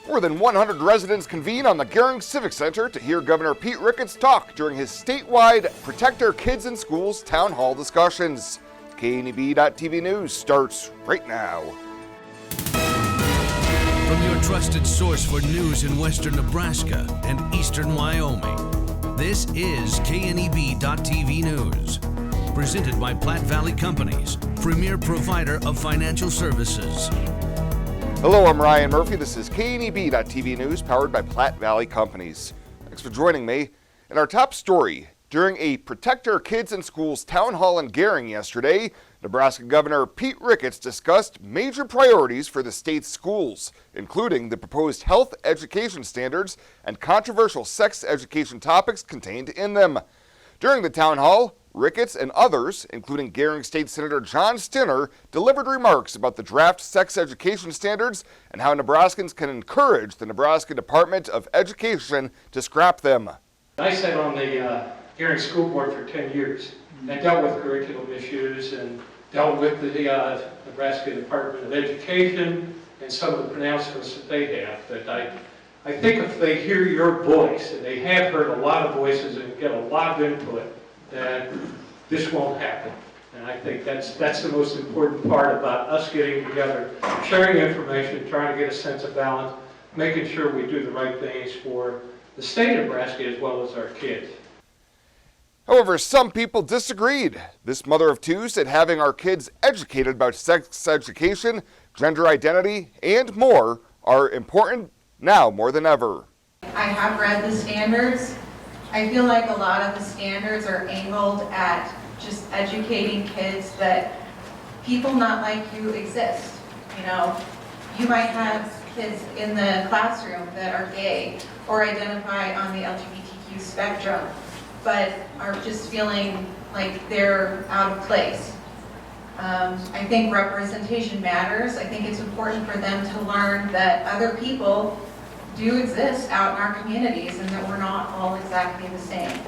More than 100 residents convene on the Gering Civic Center to hear Governor Pete Ricketts talk during his statewide Protect Our Kids in Schools town hall discussions. KNEB.TV News starts right now. From your trusted source for news in western Nebraska and eastern Wyoming, this is KNEB.TV News. Presented by Platte Valley Companies, premier provider of financial services. Hello, I'm Ryan Murphy. This is KNEB.TV News, powered by Platte Valley Companies. Thanks for joining me. In our top story, during a Protect Our Kids in Schools town hall in Gering yesterday, Nebraska Governor Pete Ricketts discussed major priorities for the state's schools, including the proposed health education standards and controversial sex education topics contained in them. During the town hall, Ricketts and others, including Gering State Senator John Stinner, delivered remarks about the draft sex education standards and how Nebraskans can encourage the Nebraska Department of Education to scrap them. I sat on the Gering School Board for 10 years and dealt with curriculum issues and dealt with the Nebraska Department of Education and some of the pronouncements that they have. But I think if they hear your voice, and they have heard a lot of voices and get a lot of input, that this won't happen. And I think that's the most important part about us getting together, sharing information, trying to get a sense of balance, making sure we do the right things for the state of Nebraska as well as our kids. However, some people disagreed. This mother of two said having our kids educated about sex education, gender identity, and more are important now more than ever. I have read the standards. I feel like a lot of the standards are angled at just educating kids that people not like you exist. You know, you might have kids in the classroom that are gay or identify on the LGBTQ spectrum, but are just feeling like they're out of place. I think representation matters. I think it's important for them to learn that other people do exist out in our communities and that we're not all exactly the same.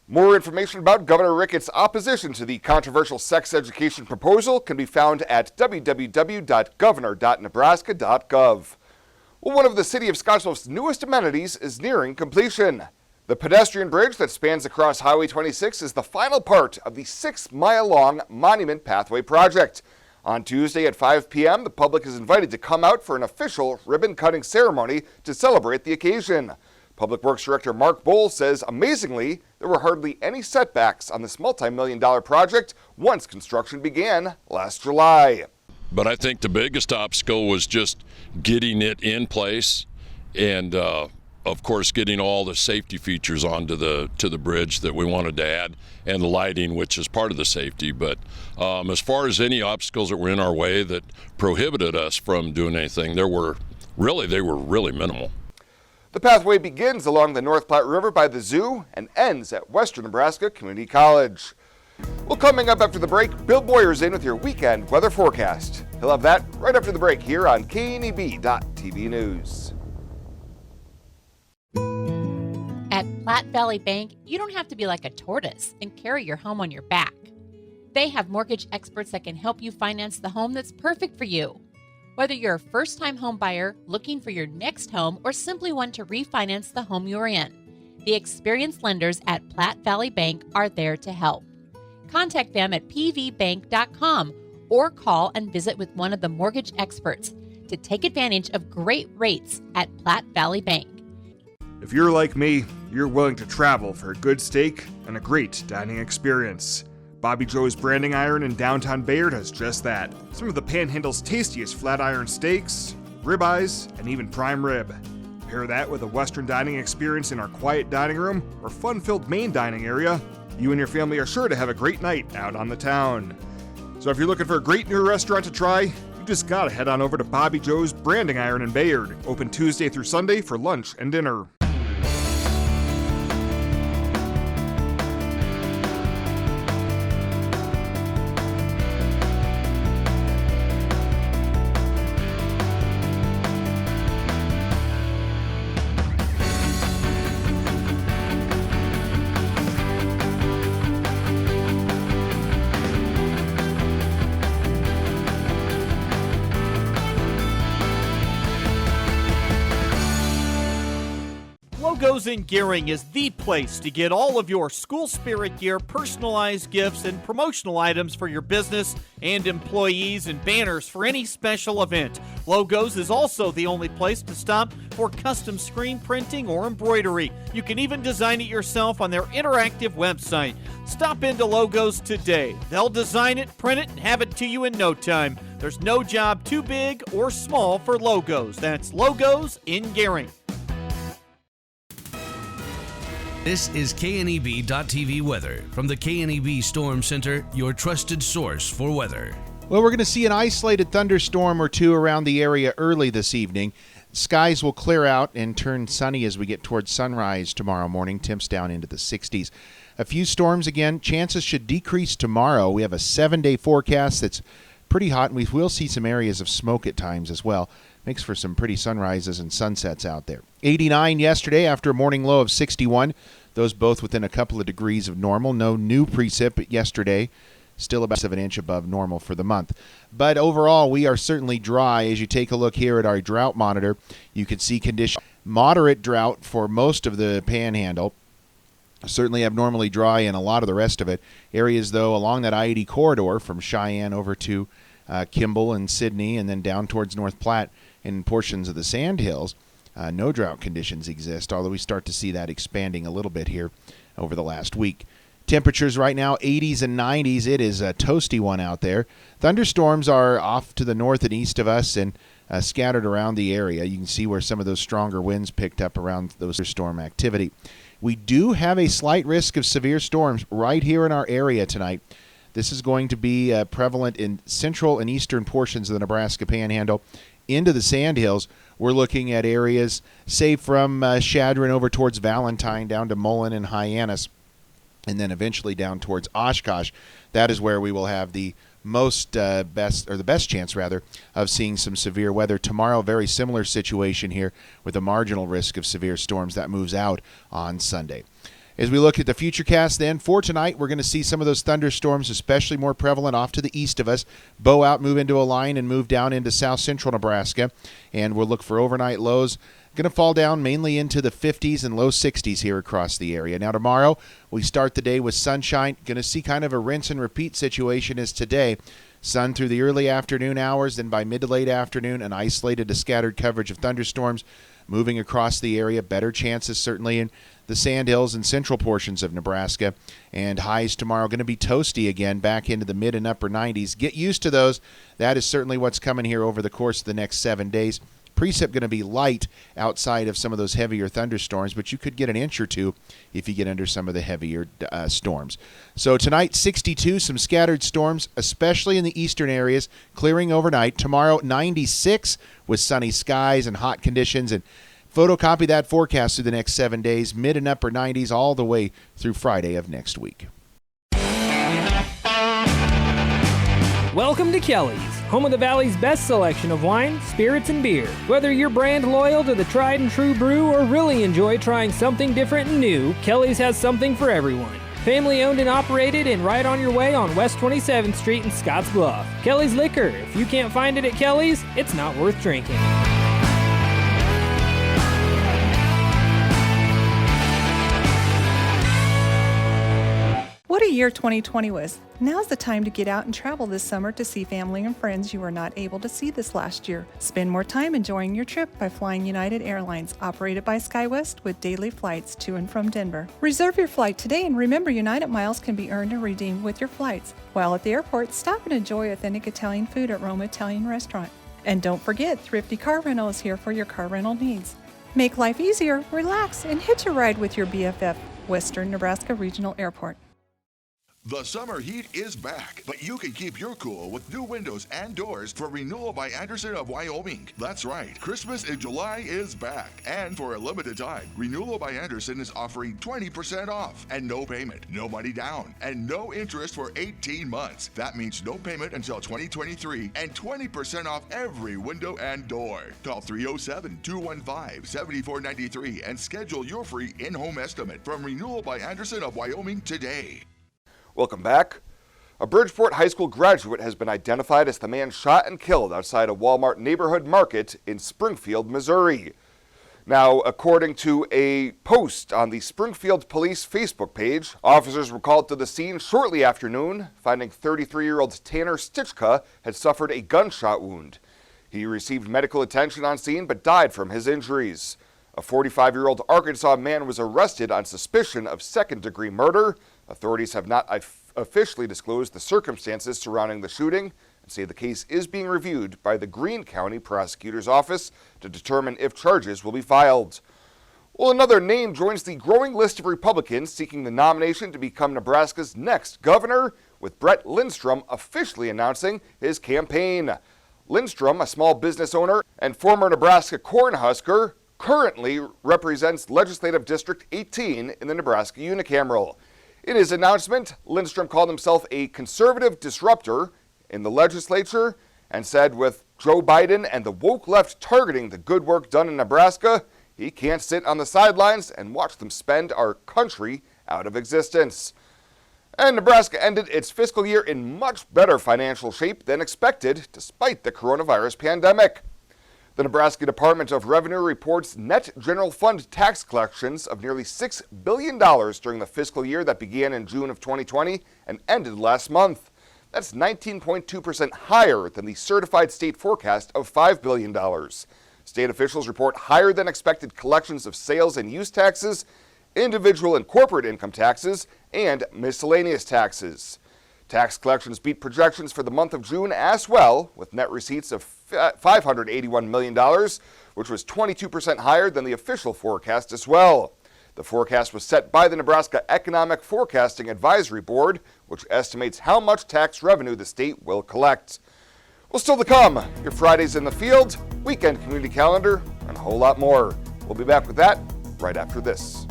More information about Governor Ricketts' opposition to the controversial sex education proposal can be found at www.governor.nebraska.gov. Well, one of the city of Scottsbluff's newest amenities is nearing completion. The pedestrian bridge that spans across Highway 26 is the final part of the 6-mile-long Monument Pathway project. On Tuesday at 5 p.m., the public is invited to come out for an official ribbon-cutting ceremony to celebrate the occasion. Public Works Director Mark Bowles says, amazingly, there were hardly any setbacks on this multi-million-dollar project once construction began last July. But I think the biggest obstacle was just getting it in place and, of course, getting all the safety features onto the bridge that we wanted to add, and the lighting, which is part of the safety. But as far as any obstacles that were in our way that prohibited us from doing anything, they were really minimal. The pathway begins along the North Platte River by the zoo and ends at Western Nebraska Community College. Well, coming up after the break, Bill Boyer's in with your weekend weather forecast. He'll have that right after the break here on KNEB.TV News. At Platte Valley Bank, you don't have to be like a tortoise and carry your home on your back. They have mortgage experts that can help you finance the home that's perfect for you. Whether you're a first-time home buyer looking for your next home or simply want to refinance the home you're in, the experienced lenders at Platte Valley Bank are there to help. Contact them at pvbank.com or call and visit with one of the mortgage experts to take advantage of great rates at Platte Valley Bank. If you're like me, you're willing to travel for a good steak and a great dining experience. Bobby Joe's Branding Iron in downtown Bayard has just that. Some of the Panhandle's tastiest flat iron steaks, ribeyes, and even prime rib. Pair that with a Western dining experience in our quiet dining room or fun-filled main dining area, you and your family are sure to have a great night out on the town. So if you're looking for a great new restaurant to try, you just gotta head on over to Bobby Joe's Branding Iron in Bayard, open Tuesday through Sunday for lunch and dinner. Logo's in Gering is the place to get all of your school spirit gear, personalized gifts, and promotional items for your business and employees and banners for any special event. Logo's is also the only place to stop for custom screen printing or embroidery. You can even design it yourself on their interactive website. Stop into Logo's today. They'll design it, print it, and have it to you in no time. There's no job too big or small for Logo's. That's Logo's in Gering. This is KNEB.TV weather from the KNEB Storm Center, your trusted source for weather. Well, we're going to see an isolated thunderstorm or two around the area early this evening. Skies will clear out and turn sunny as we get towards sunrise tomorrow morning. Temps down into the 60s. A few storms again. Chances should decrease tomorrow. We have a 7-day forecast that's pretty hot, and we will see some areas of smoke at times as well. Makes for some pretty sunrises and sunsets out there. 89 yesterday after a morning low of 61. Those both within a couple of degrees of normal. No new precip yesterday. Still about an inch above normal for the month. But overall, we are certainly dry. As you take a look here at our drought monitor, you can see condition moderate drought for most of the panhandle. Certainly abnormally dry in a lot of the rest of it. Areas, though, along that I-80 corridor from Cheyenne over to Kimball and Sidney and then down towards North Platte and portions of the Sandhills, no drought conditions exist, although we start to see that expanding a little bit here over the last week. Temperatures right now, 80s and 90s. It is a toasty one out there. Thunderstorms are off to the north and east of us and scattered around the area. You can see where some of those stronger winds picked up around those storm activity. We do have a slight risk of severe storms right here in our area tonight. This is going to be prevalent in central and eastern portions of the Nebraska Panhandle into the Sandhills. We're looking at areas, say, from Chadron over towards Valentine down to Mullen and Hyannis, and then eventually down towards Oshkosh. That is where we will have the best chance rather of seeing some severe weather tomorrow. Very similar situation here with a marginal risk of severe storms that moves out on Sunday. As we look at the futurecast then for tonight, we're going to see some of those thunderstorms, especially more prevalent off to the east of us, bow out, move into a line, and move down into south central Nebraska. And we'll look for overnight lows. Going to fall down mainly into the 50s and low 60s here across the area. Now tomorrow, we start the day with sunshine. Going to see kind of a rinse and repeat situation as today. Sun through the early afternoon hours, then by mid to late afternoon, an isolated to scattered coverage of thunderstorms moving across the area. Better chances certainly in the Sandhills and central portions of Nebraska. And highs tomorrow going to be toasty again, back into the mid and upper 90s. Get used to those. That is certainly what's coming here over the course of the next 7 days. Precip going to be light outside of some of those heavier thunderstorms, but you could get an inch or two if you get under some of the heavier storms. So tonight, 62, some scattered storms, especially in the eastern areas, clearing overnight. Tomorrow, 96 with sunny skies and hot conditions. And photocopy that forecast through the next 7 days, mid and upper 90s all the way through Friday of next week. Welcome to Kelly's, home of the Valley's best selection of wine, spirits, and beer. Whether you're brand loyal to the tried and true brew or really enjoy trying something different and new, Kelly's has something for everyone. Family owned and operated and right on your way on West 27th Street in Scottsbluff. Kelly's Liquor. If you can't find it at Kelly's, it's not worth drinking. What a year 2020 was. Now's the time to get out and travel this summer to see family and friends you were not able to see this last year. Spend more time enjoying your trip by flying United Airlines, operated by SkyWest with daily flights to and from Denver. Reserve your flight today and remember United miles can be earned and redeemed with your flights. While at the airport, stop and enjoy authentic Italian food at ROMA Italian Restaurant. And don't forget, Thrifty Car Rental is here for your car rental needs. Make life easier, relax, and hitch a ride with your BFF, Western Nebraska Regional Airport. The summer heat is back, but you can keep your cool with new windows and doors for renewal by Anderson of Wyoming. That's right, Christmas in July is back. And for a limited time, Renewal by Anderson is offering 20% off and no payment, no money down, and no interest for 18 months. That means no payment until 2023 and 20% off every window and door. Call 307-215-7493 and schedule your free in-home estimate from Renewal by Anderson of Wyoming today. Welcome back. A Bridgeport High School graduate has been identified as the man shot and killed outside a Walmart neighborhood market in Springfield, Missouri. Now, according to a post on the Springfield Police Facebook page, officers were called to the scene shortly after noon, finding 33-year-old Tanner Stichka had suffered a gunshot wound. He received medical attention on scene but died from his injuries. A 45-year-old Arkansas man was arrested on suspicion of second-degree murder. Authorities have not officially disclosed the circumstances surrounding the shooting and say the case is being reviewed by the Greene County Prosecutor's Office to determine if charges will be filed. Well, another name joins the growing list of Republicans seeking the nomination to become Nebraska's next governor, with Brett Lindstrom officially announcing his campaign. Lindstrom, a small business owner and former Nebraska Cornhusker, currently represents Legislative District 18 in the Nebraska unicameral. In his announcement, Lindstrom called himself a conservative disruptor in the legislature and said with Joe Biden and the woke left targeting the good work done in Nebraska, he can't sit on the sidelines and watch them spend our country out of existence. And Nebraska ended its fiscal year in much better financial shape than expected despite the coronavirus pandemic. The Nebraska Department of Revenue reports net general fund tax collections of nearly $6 billion during the fiscal year that began in June of 2020 and ended last month. That's 19.2% higher than the certified state forecast of $5 billion. State officials report higher than expected collections of sales and use taxes, individual and corporate income taxes, and miscellaneous taxes. Tax collections beat projections for the month of June as well, with net receipts of $581 million, which was 22% higher than the official forecast as well. The forecast was set by the Nebraska Economic Forecasting Advisory Board, which estimates how much tax revenue the state will collect. Well, still to come, your Fridays in the field, weekend community calendar, and a whole lot more. We'll be back with that right after this.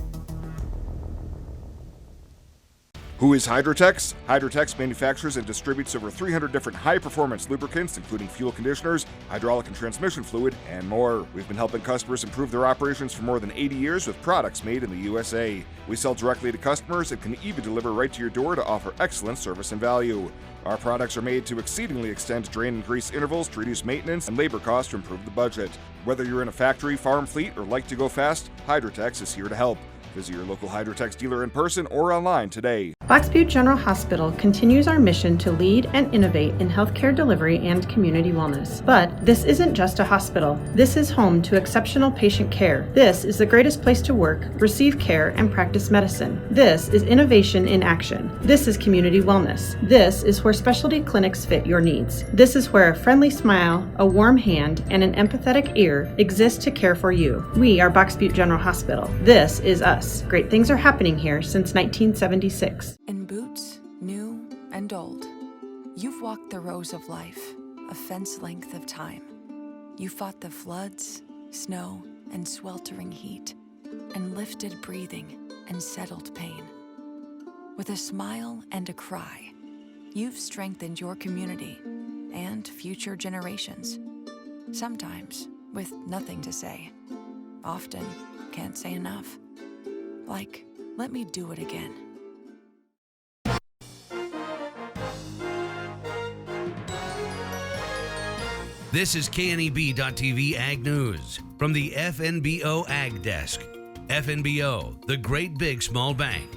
Who is Hydrotex? Hydrotex manufactures and distributes over 300 different high-performance lubricants, including fuel conditioners, hydraulic and transmission fluid, and more. We've been helping customers improve their operations for more than 80 years with products made in the USA. We sell directly to customers and can even deliver right to your door to offer excellent service and value. Our products are made to exceedingly extend drain and grease intervals to reduce maintenance and labor costs to improve the budget. Whether you're in a factory, farm fleet, or like to go fast, Hydrotex is here to help. Visit your local Hydrotex dealer in person or online today. Box Butte General Hospital continues our mission to lead and innovate in healthcare delivery and community wellness. But this isn't just a hospital. This is home to exceptional patient care. This is the greatest place to work, receive care, and practice medicine. This is innovation in action. This is community wellness. This is where specialty clinics fit your needs. This is where a friendly smile, a warm hand, and an empathetic ear exist to care for you. We are Box Butte General Hospital. This is us. Great things are happening here since 1976. In boots, new and old, you've walked the rows of life, a fence length of time. You fought the floods, snow, and sweltering heat, and lifted breathing and settled pain. With a smile and a cry, you've strengthened your community and future generations. Sometimes with nothing to say. Often can't say enough. Like, let me do it again. This is KNEB.TV Ag News from the FNBO Ag Desk. FNBO, the great big small bank.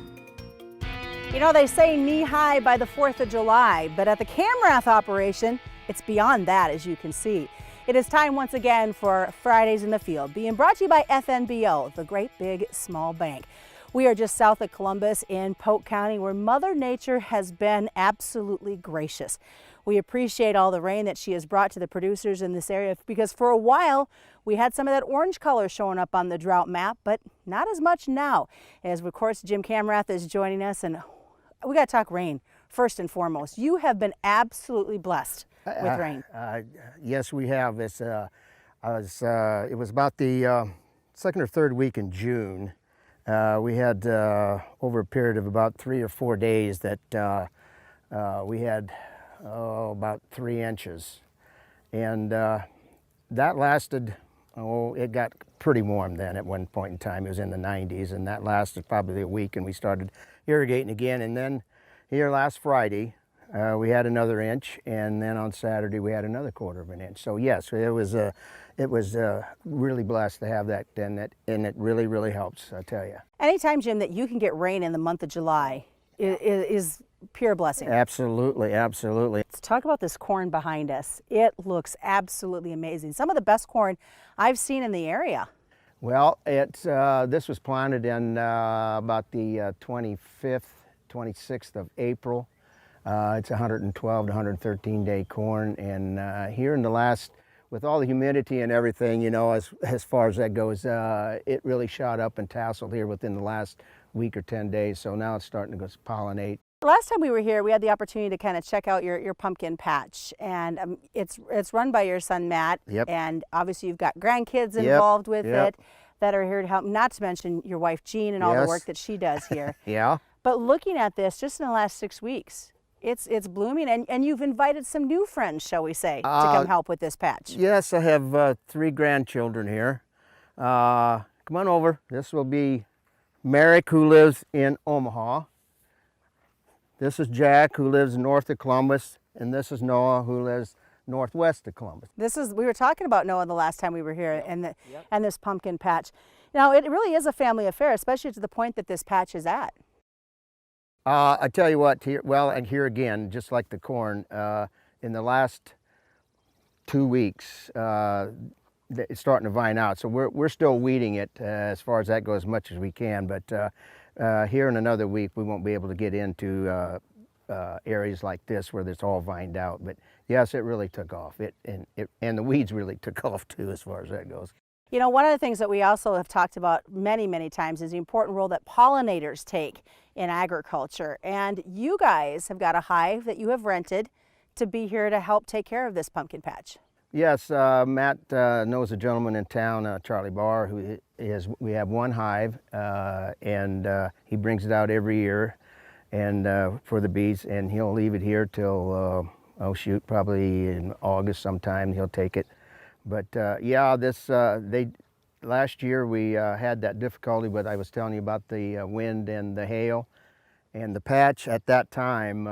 You know, they say knee-high by the 4th of July, but at the Camrath operation, it's beyond that, as you can see. It is time once again for Fridays in the Field, being brought to you by FNBO, the great big small bank. We are just south of Columbus in Polk County, where Mother Nature has been absolutely gracious. We appreciate all the rain that she has brought to the producers in this area, because for a while we had some of that orange color showing up on the drought map, but not as much now. As of course Jim Camrath is joining us, and we got to talk rain first and foremost. You have been absolutely blessed with rain. Yes, we have. It was about the second or third week in June. We had over a period of about 3 or 4 days that we had about 3 inches, and that lasted, it got pretty warm then at one point in time. It was in the 90s, and that lasted probably a week, and we started irrigating again. And then here last Friday, we had another inch, and then on Saturday we had another 1/4 of an inch. So yes, it was really blessed to have that, and it really helps, I tell you. Anytime, Jim, that you can get rain in the month of July is pure blessing. Absolutely. Let's talk about this corn behind us. It looks absolutely amazing. Some of the best corn I've seen in the area. Well, this was planted in about the 25th, 26th of April. It's 112 to 113 day corn, and here in the last, with all the humidity and everything, as far as that goes, it really shot up and tasseled here within the last week or 10 days. So now it's starting to go pollinate. Last time we were here, we had the opportunity to kind of check out your pumpkin patch, and it's run by your son Matt. Yep. And obviously you've got grandkids involved with it that are here to help. Not to mention your wife Jean and all the work that she does here. Yeah. But looking at this, just in the last 6 weeks, it's blooming, and you've invited some new friends, shall we say, to come help with this patch. Yes, I have 3 grandchildren here. Come on over. This will be Merrick, who lives in Omaha. This is Jack, who lives north of Columbus, and this is Noah, who lives northwest of Columbus. We were talking about Noah the last time we were here, and this pumpkin patch. Now, it really is a family affair, especially to the point that this patch is at. I tell you what, and here again, just like the corn, in the last 2 weeks, it's starting to vine out. So we're still weeding it as far as that goes, as much as we can. But here in another week, we won't be able to get into areas like this where it's all vined out. But yes, it really took off. And the weeds really took off too, as far as that goes. You know, one of the things that we also have talked about many times is the important role that pollinators take in agriculture. And you guys have got a hive that you have rented to be here to help take care of this pumpkin patch. Yes, Matt knows a gentleman in town, Charlie Barr, we have one hive, and he brings it out every year and for the bees, and he'll leave it here till, probably in August sometime he'll take it. But yeah, last year we had that difficulty, but I was telling you about the wind and the hail, and the patch at that time,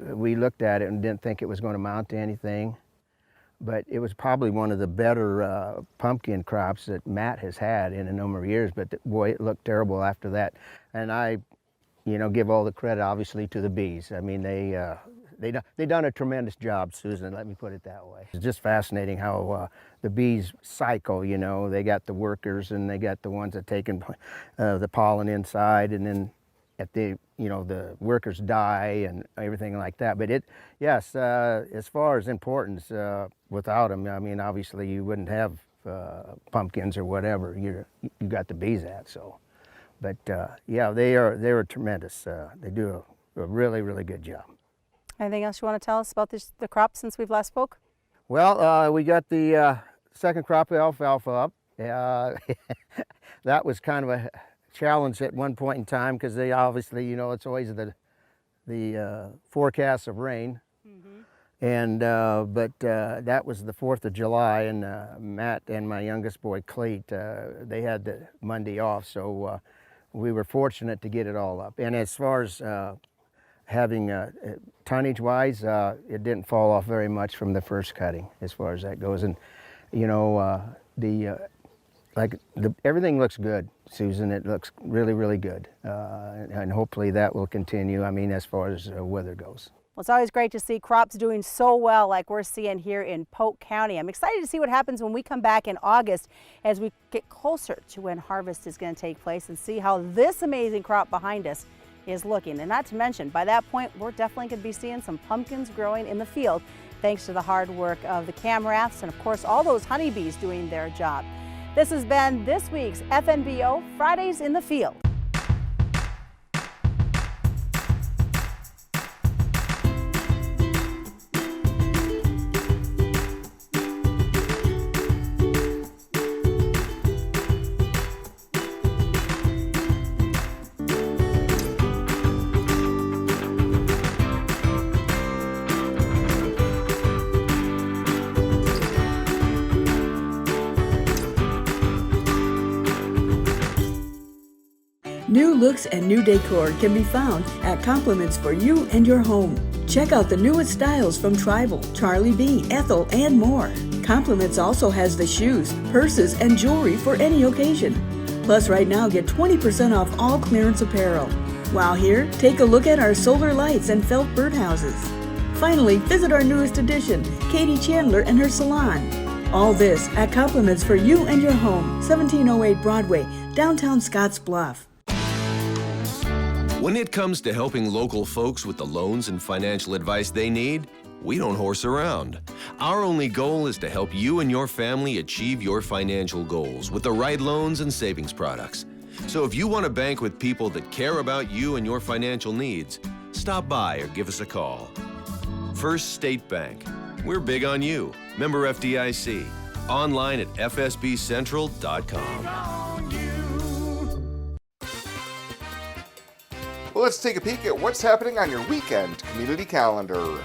we looked at it and didn't think it was going to mount to anything. But it was probably one of the better pumpkin crops that Matt has had in a number of years. But boy, it looked terrible after that. And I, give all the credit obviously to the bees. I mean, they done a tremendous job, Susan. Let me put it that way. It's just fascinating how the bees cycle. They got the workers and they got the ones that taking the pollen inside, and then if the workers die and everything like that. But yes, as far as importance, without them, I mean, obviously you wouldn't have pumpkins or whatever you got the bees at. So, but yeah, they're tremendous. They do a really good job. Anything else you want to tell us about the crop since we've last spoke? Well, we got the second crop of alfalfa up. That was kind of a challenge at one point in time because they obviously, it's always the forecast of rain. Mm-hmm. And but that was the 4th of July, and Matt and my youngest boy Cleet, they had the Monday off, so we were fortunate to get it all up. And as far as having tonnage wise, it didn't fall off very much from the first cutting as far as that goes. And everything looks good, Susan. It looks really good, and hopefully that will continue. I mean, as far as weather goes. Well, it's always great to see crops doing so well like we're seeing here in Polk County. I'm excited to see what happens when we come back in August as we get closer to when harvest is going to take place and see how this amazing crop behind us is looking. And not to mention, by that point, we're definitely going to be seeing some pumpkins growing in the field thanks to the hard work of the cameraths and, of course, all those honeybees doing their job. This has been this week's FNBO Fridays in the Field. New looks and new decor can be found at Compliments for You and Your Home. Check out the newest styles from Tribal, Charlie B, Ethel, and more. Compliments also has the shoes, purses, and jewelry for any occasion. Plus, right now, get 20% off all clearance apparel. While here, take a look at our solar lights and felt birdhouses. Finally, visit our newest addition, Katie Chandler and her salon. All this at Compliments for you and your home, 1708 Broadway, downtown Scottsbluff. When it comes to helping local folks with the loans and financial advice they need, we don't horse around. Our only goal is to help you and your family achieve your financial goals with the right loans and savings products. So if you want to bank with people that care about you and your financial needs, stop by or give us a call. First State Bank. We're big on you. Member FDIC. Online at fsbcentral.com. Well, let's take a peek at what's happening on your weekend community calendar.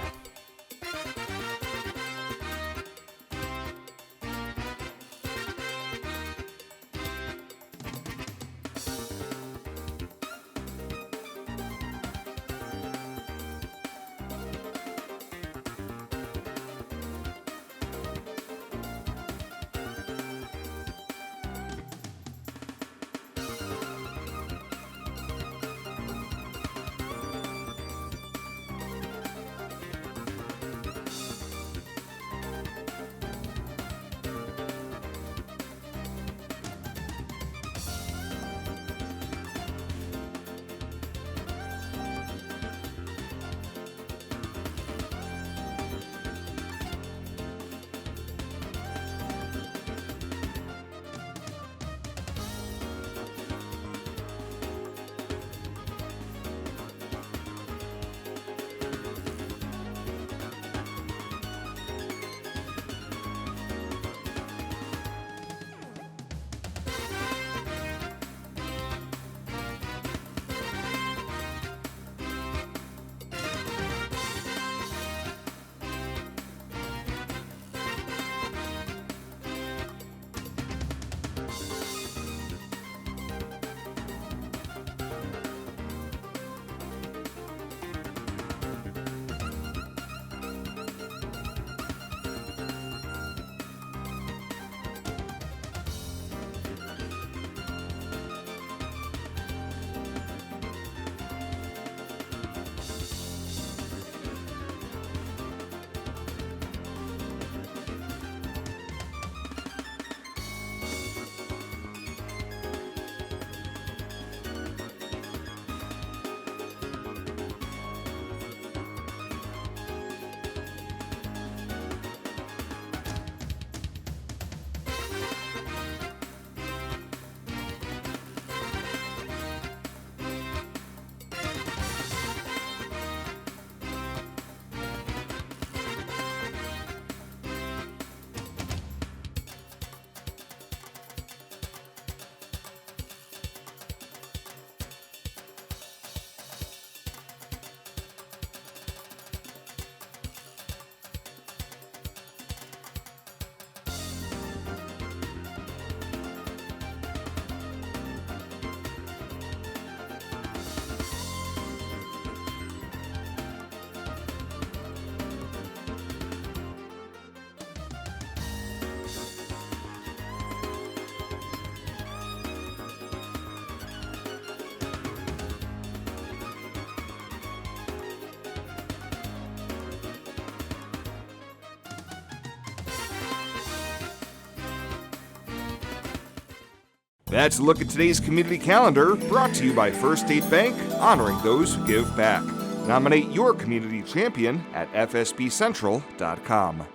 That's a look at today's community calendar, brought to you by First State Bank, honoring those who give back. Nominate your community champion at fsbcentral.com.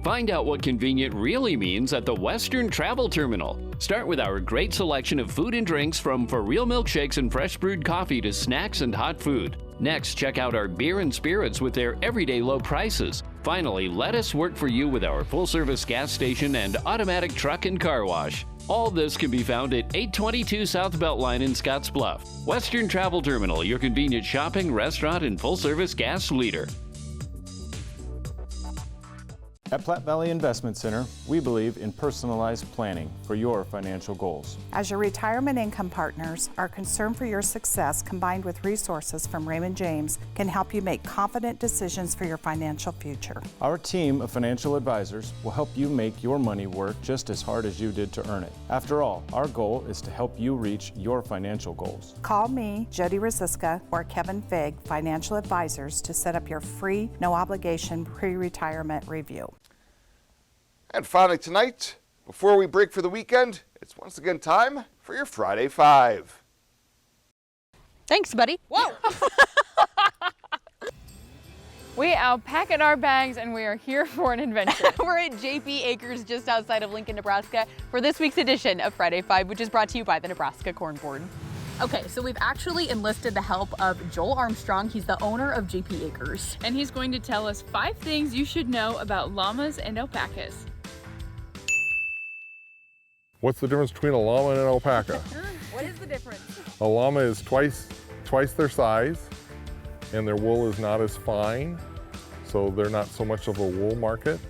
Find out what convenient really means at the Western Travel Terminal. Start with our great selection of food and drinks, from for real milkshakes and fresh brewed coffee to snacks and hot food. Next, check out our beer and spirits with their everyday low prices. Finally, let us work for you with our full-service gas station and automatic truck and car wash. All this can be found at 822 South Beltline in Scottsbluff. Western Travel Terminal, your convenient shopping, restaurant, and full-service gas leader. At Platte Valley Investment Center, we believe in personalized planning for your financial goals. As your retirement income partners, our concern for your success combined with resources from Raymond James can help you make confident decisions for your financial future. Our team of financial advisors will help you make your money work just as hard as you did to earn it. After all, our goal is to help you reach your financial goals. Call me, Jody Rosiska, or Kevin Fig, Financial Advisors, to set up your free, no obligation pre-retirement review. And finally tonight, before we break for the weekend, it's once again time for your Friday Five. Thanks, buddy. Whoa! We outpacked our bags and we are here for an adventure. We're at JP Acres just outside of Lincoln, Nebraska for this week's edition of Friday Five, which is brought to you by the Nebraska Corn Board. Okay, so we've actually enlisted the help of Joel Armstrong. He's the owner of JP Acres. And he's going to tell us 5 things you should know about llamas and alpacas. What's the difference between a llama and an alpaca? What is the difference? A llama is twice their size, and their wool is not as fine, so they're not so much of a wool market,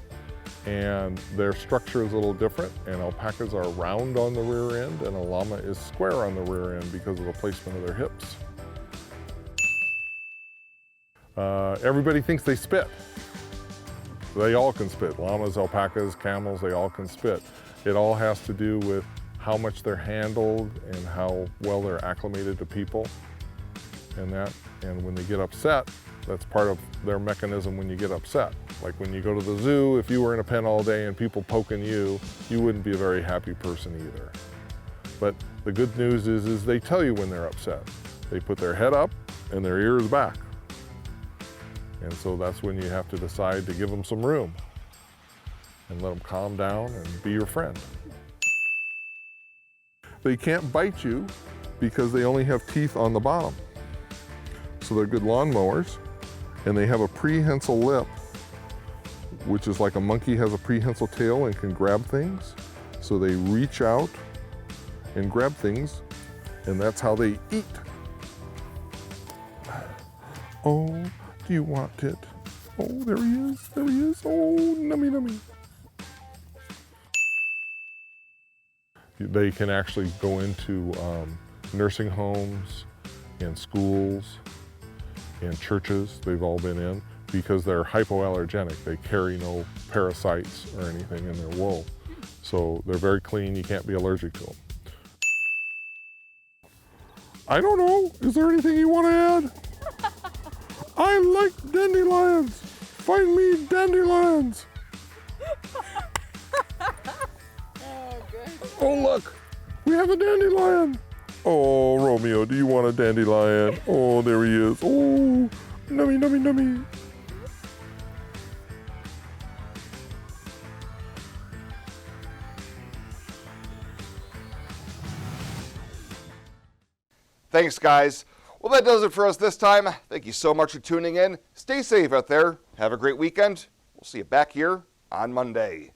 and their structure is a little different, and alpacas are round on the rear end, and a llama is square on the rear end because of the placement of their hips. Everybody thinks they spit. They all can spit. Llamas, alpacas, camels, they all can spit. It all has to do with how much they're handled and how well they're acclimated to people and that. And when they get upset, that's part of their mechanism when you get upset. Like when you go to the zoo, if you were in a pen all day and people poking you, you wouldn't be a very happy person either. But the good news is they tell you when they're upset. They put their head up and their ears back. And so that's when you have to decide to give them some room and let them calm down and be your friend. They can't bite you because they only have teeth on the bottom. So they're good lawn mowers, and they have a prehensile lip, which is like a monkey has a prehensile tail and can grab things. So they reach out and grab things, and that's how they eat. Oh, do you want it? Oh, there he is, there he is. Oh, nummy, nummy. They can actually go into nursing homes and schools and churches they've all been in because they're hypoalergenic. They carry no parasites or anything in their wool. So they're very clean, you can't be allergic to them. I don't know, is there anything you want to add? I like dandelions. Find me dandelions. Oh, look, we have a dandelion. Oh, Romeo, do you want a dandelion? Oh, there he is. Oh, nummy, nummy, nummy. Thanks, guys. Well, that does it for us this time. Thank you so much for tuning in. Stay safe out there. Have a great weekend. We'll see you back here on Monday.